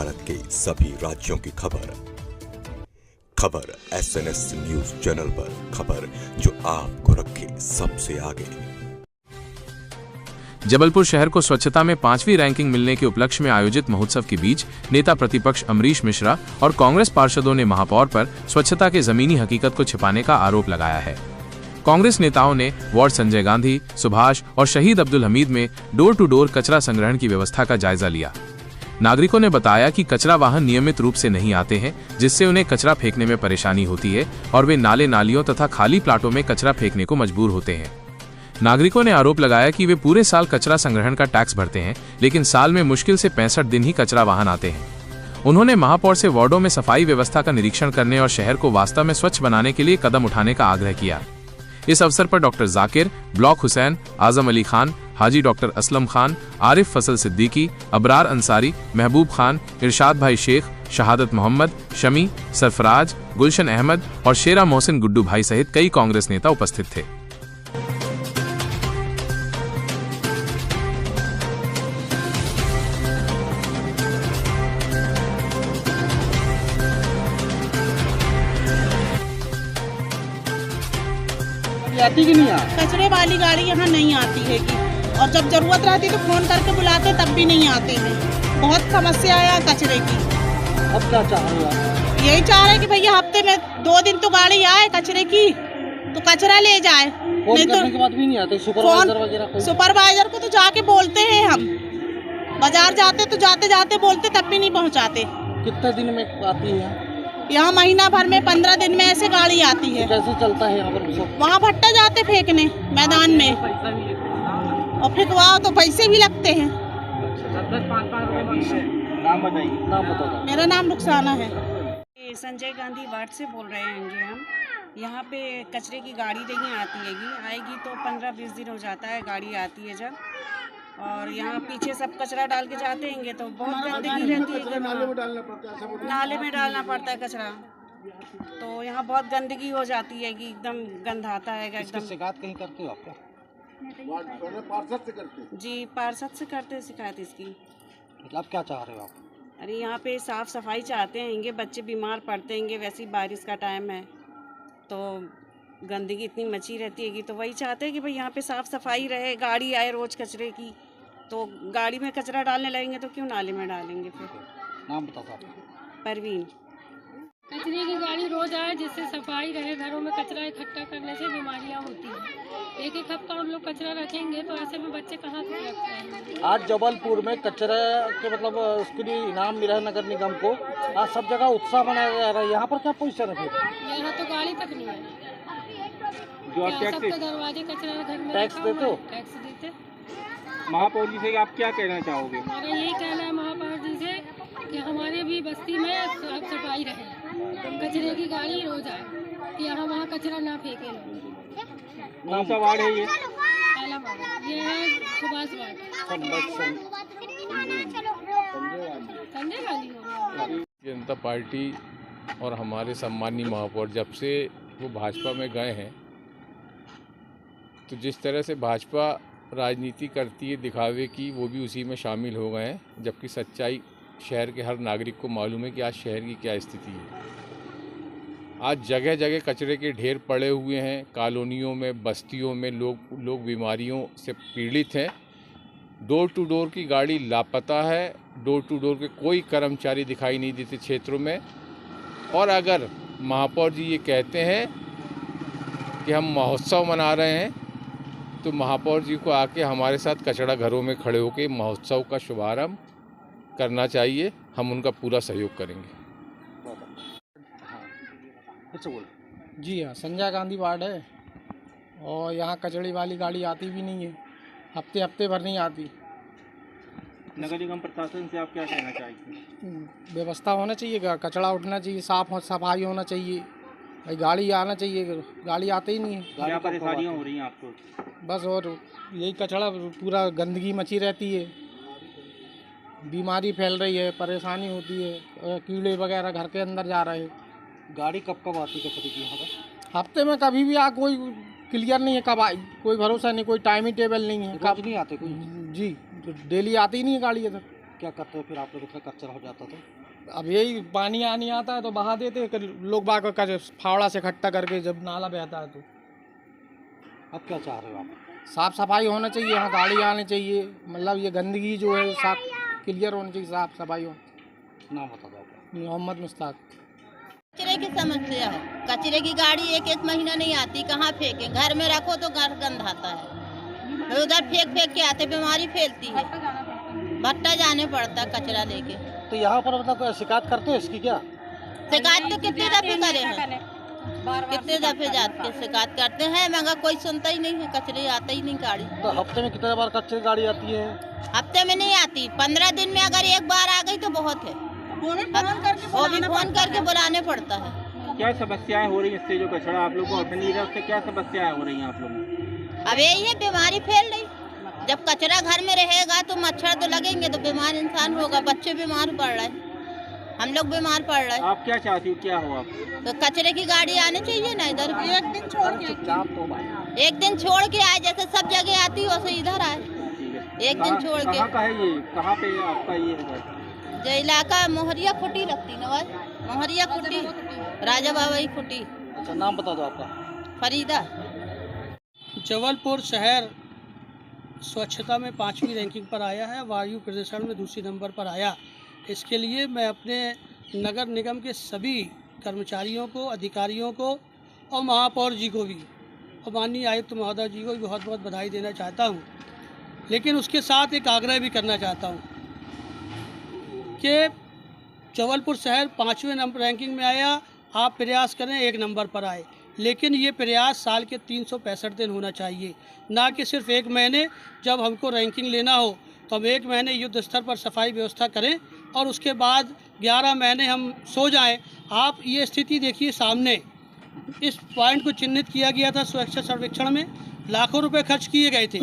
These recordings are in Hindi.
भारत के सभी राज्यों की खबर SNS न्यूज चैनल पर, खबर जो आपको रखे सबसे आगे। जबलपुर शहर को स्वच्छता में 5वीं रैंकिंग मिलने के उपलक्ष्य में आयोजित महोत्सव के बीच नेता प्रतिपक्ष अमरीश मिश्रा और कांग्रेस पार्षदों ने महापौर पर स्वच्छता के जमीनी हकीकत को छिपाने का आरोप लगाया है। कांग्रेस नेताओं ने वार्ड संजय गांधी, सुभाष और शहीद अब्दुल हमीद में डोर टू डोर कचरा संग्रहण की व्यवस्था का जायजा लिया। नागरिकों ने बताया कि कचरा वाहन नियमित रूप से नहीं आते हैं, जिससे उन्हें कचरा फेंकने में परेशानी होती है और वे नाले नालियों तथा खाली प्लाटों में कचरा फेंकने को मजबूर होते हैं। नागरिकों ने आरोप लगाया कि वे पूरे साल कचरा संग्रहण का टैक्स भरते हैं, लेकिन साल में मुश्किल से 65 दिन ही कचरा वाहन आते हैं। उन्होंने महापौर से वार्डों में सफाई व्यवस्था का निरीक्षण करने और शहर को वास्तव में स्वच्छ बनाने के लिए कदम उठाने का आग्रह किया। इस अवसर पर डॉक्टर जाकिर, ब्लॉक हुसैन, आजम अली खान, हाजी डॉक्टर असलम खान, आरिफ फसल सिद्दीकी, अबरार अंसारी, महबूब खान, इरशाद भाई शेख, शहादत मोहम्मद, शमी, सरफराज, गुलशन अहमद और शेरा मोहसिन गुड्डू भाई सहित कई कांग्रेस नेता उपस्थित थे। आती कि नहीं आती? कचरे वाली गाड़ी यहाँ नहीं आती है कि, और जब जरूरत रहती तो फोन करके बुलाते तब भी नहीं आते हैं। बहुत समस्या है कचरे की। अब क्या चाह रहे हो आप? यही चाह रहे कि भैया हफ्ते में 2 दिन तो गाड़ी आए कचरे की, तो कचरा ले जाए। फोन करने के बाद भी नहीं आते सुपरवाइजर वगैरह? सुपरवाइजर को तो जाके बोलते हैं, हम बाजार जाते तो जाते जाते बोलते तब भी नहीं पहुँचाते। कितने दिन में आती है यहाँ? महीना भर में 15 दिन में ऐसे गाड़ी आती है। कैसे चलता है यहाँ पर सब? वहाँ भट्टा जाते फेंकने मैदान में, और फिर तो पैसे भी लगते हैं। नाम बताइए। नाम बताओ। मेरा नाम रुखसाना है। संजय गांधी वार्ड से बोल रहे हैं हम। यहाँ पे कचरे की गाड़ी नहीं आएगी तो 15-20 दिन हो जाता है गाड़ी आती है जब, और यहाँ पीछे सब कचरा डाल के जाते हैं तो बहुत गंदगी रहती है। नाले में डालना पड़ता है कचरा, तो यहाँ बहुत गंदगी हो जाती है कि एकदम गंध आता है एकदम। शिकायत कहीं करते हो आप? पार्षद से करते? जी, पार्षद से करते हैं शिकायत इसकी। मतलब क्या चाह रहे हो आप? अरे यहाँ पे साफ सफाई चाहते हैं, बच्चे बीमार पड़ते हैं, वैसे ही बारिश का टाइम है तो गंदगी इतनी मची रहती है कि, तो वही चाहते हैं कि भाई यहाँ पे साफ सफाई रहे, गाड़ी आए रोज कचरे की, तो गाड़ी में कचरा डालने लगेंगे तो क्यों नाले में डालेंगे फिर। नाम बताओ। परवीन। कचरे की गाड़ी रोज आए जिससे सफाई रहे, घरों में कचरा इकट्ठा करने से बीमारियां होती हैं। एक हफ्ता हम लोग कचरा रखेंगे तो ऐसे में बच्चे कहाँ से रखते हैं। आज जबलपुर में कचरे के मतलब उसके लिए इनाम मिला है नगर निगम को। आज सब जगह उत्साह मनाया जा रहा है। यहाँ पर क्या पोजीशन है? यहाँ तो गाड़ी तक नहीं है। जो आप सबके दरवाजे कचरा घर में टैक्स देते हो? टैक्स देते। महापौर जी से आप क्या कहना चाहोगे? हमारा यही कहना है महापौर जी से कि हमारे भी बस्ती में साफ सफाई रहे, कचरे की गाड़ी रोज आए कि यहाँ वहाँ कचरा ना फेंके लोग। कौन सा वार्ड है ये? पहला वार्ड ये है सुभाष वार्ड। संजय गांधी हो गया। जनता पार्टी और हमारे सम्मानीय महापौर जब से वो भाजपा में गए हैं, तो जिस तरह से भाजपा राजनीति करती है दिखावे की, वो भी उसी में शामिल हो गए हैं, जबकि सच्चाई शहर के हर नागरिक को मालूम है कि आज शहर की क्या स्थिति है। आज जगह जगह कचरे के ढेर पड़े हुए हैं, कॉलोनियों में, बस्तियों में लोग बीमारियों से पीड़ित हैं। डोर टू डोर की गाड़ी लापता है, डोर टू डोर के कोई कर्मचारी दिखाई नहीं देते क्षेत्रों में। और अगर महापौर जी ये कहते हैं कि हम महोत्सव मना रहे हैं, तो महापौर जी को आके हमारे साथ कचरा घरों में खड़े होकर महोत्सव का शुभारंभ करना चाहिए। हम उनका पूरा सहयोग करेंगे। जी हाँ, संजय गांधी वार्ड है और यहाँ कचड़े वाली गाड़ी आती भी नहीं है, हफ्ते भर नहीं आती। नगर निगम प्रशासन से आप क्या कहना चाहेंगे? व्यवस्था होना चाहिए, कचरा उठना चाहिए, साफ सफाई होना चाहिए, भाई गाड़ी आना चाहिए, गाड़ी आते ही नहीं है। क्या परेशानियाँ हो रही हैं आपको? बस और यही कचरा, पूरा गंदगी मची रहती है, बीमारी फैल रही है, परेशानी होती है, कीड़े वगैरह घर के अंदर जा रहे हैं। गाड़ी कब कब आती है कचरे की यहाँ पर? हफ्ते में कभी भी कोई क्लियर नहीं है कब आई, कोई भरोसा नहीं, कोई टाइम ही टेबल नहीं है। कब नहीं आते कोई? जी, तो डेली आती ही नहीं है गाड़ी इधर। क्या करते हैं फिर आप लोग, इतना कचरा हो जाता तो? अब यही पानी आनी आता है तो बहा देते हैं, लोग बाग का फावड़ा से इकट्ठा करके जब नाला बहता है तो। अब क्या चाह रहे हो आप? साफ सफाई होना चाहिए, यहाँ गाड़ी आनी चाहिए, मतलब ये गंदगी जो है साफ क्लियर होनी चाहिए, साफ सफाई हो। नाम बता दो आपका। मोहम्मद मुश्ताक। कचरे की समस्या है, कचरे की गाड़ी एक महीना नहीं आती, कहाँ फेंके? घर में रखो तो घर गंध आता है, उधर फेंक के आते, बीमारी फैलती है, भट्टा जाने पड़ता कचरा लेके। तो यहाँ पर मतलब शिकायत करते हो इसकी क्या? शिकायत तो कितने दफे करे हैं, कितने दफे जाके शिकायत करते हैं, मगर कोई सुनता ही नहीं है, कचरे आता ही नहीं गाड़ी। तो हफ्ते में कितने बार कचरे गाड़ी आती है? हफ्ते में नहीं आती, 15 दिन में अगर एक बार आ गई तो बहुत है, वो भी फोन करके बुलाने पड़ता है। क्या समस्याएं हो रही है इससे, जो कचरा आप लोग को हटने नहीं रहा, उससे क्या समस्याएं हो रही हैं आप लोगों को? अब यही है, बीमारी फैल रही। जब कचरा घर में रहेगा तो मच्छर तो लगेंगे, तो बीमार इंसान होगा, बच्चे बीमार पड़ रहे हैं, हम लोग बीमार पड़ रहे हैं। आप क्या चाहती हो, क्या हो आप? तो कचरे की गाड़ी आनी चाहिए ना इधर, एक दिन छोड़ के आए, जैसे सब जगह आती है वैसे इधर आए, एक दिन छोड़ के। कहाँ का है ये, कहाँ पे आपका ये है? जो इलाका मोहरिया खुटी लगती नवाज, मोहरिया खुटी, राजा बाबा खुटी। अच्छा, नाम बता दो आपका। फरीदा। जबलपुर शहर स्वच्छता में 5वीं रैंकिंग पर आया है, वायु प्रदूषण में दूसरे नंबर पर आया। इसके लिए मैं अपने नगर निगम के सभी कर्मचारियों को, अधिकारियों को और महापौर जी को भी और माननीय आयुक्त महोदय जी को भी बहुत बहुत बधाई देना चाहता हूं। लेकिन उसके साथ एक आग्रह भी करना चाहता हूं कि जबलपुर शहर 5वें नंबर रैंकिंग में आया, आप प्रयास करें 1 नंबर पर आए, लेकिन ये प्रयास साल के 365 दिन होना चाहिए, ना कि सिर्फ 1 महीने। जब हमको रैंकिंग लेना हो तो हम 1 महीने युद्ध स्तर पर सफाई व्यवस्था करें और उसके बाद 11 महीने हम सो जाएं। आप ये स्थिति देखिए, सामने इस पॉइंट को चिन्हित किया गया था, सुरक्षा सर्वेक्षण में लाखों रुपए खर्च किए गए थे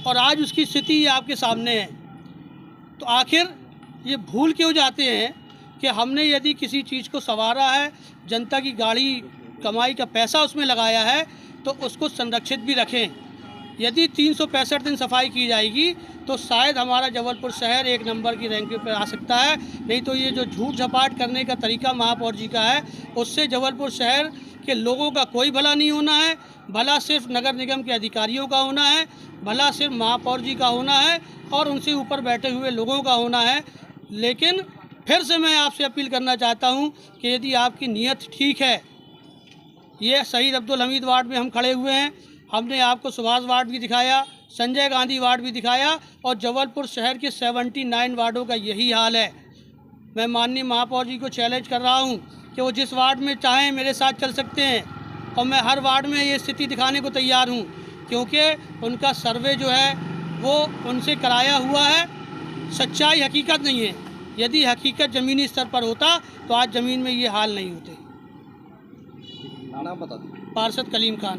और आज उसकी स्थिति ये आपके सामने है। तो आखिर ये भूल क्यों जाते हैं कि हमने यदि किसी चीज़ को संवारा है, जनता की गाड़ी कमाई का पैसा उसमें लगाया है, तो उसको संरक्षित भी रखें। यदि 365 दिन सफाई की जाएगी तो शायद हमारा जबलपुर शहर 1 नंबर की रैंकिंग पर आ सकता है। नहीं तो ये जो झूठ झपाट करने का तरीका महापौर जी का है, उससे जबलपुर शहर के लोगों का कोई भला नहीं होना है। भला सिर्फ नगर निगम के अधिकारियों का होना है, भला सिर्फ महापौर जी का होना है और उनसे ऊपर बैठे हुए लोगों का होना है। लेकिन फिर से मैं आपसे अपील करना चाहता हूं कि यदि आपकी नीयत ठीक है, ये शहीद अब्दुल हमीद वार्ड में हम खड़े हुए हैं, हमने आपको सुभाष वार्ड भी दिखाया, संजय गांधी वार्ड भी दिखाया और जबलपुर शहर के 79 वार्डों का यही हाल है। मैं माननीय महापौर जी को चैलेंज कर रहा हूं कि वो जिस वार्ड में चाहें मेरे साथ चल सकते हैं और मैं हर वार्ड में ये स्थिति दिखाने को तैयार हूं, क्योंकि उनका सर्वे जो है वो उनसे कराया हुआ है, सच्चाई हकीकत नहीं है। यदि हकीकत ज़मीनी स्तर पर होता तो आज ज़मीन में ये हाल नहीं होते। नाम बता दो। पार्षद कलीम खान।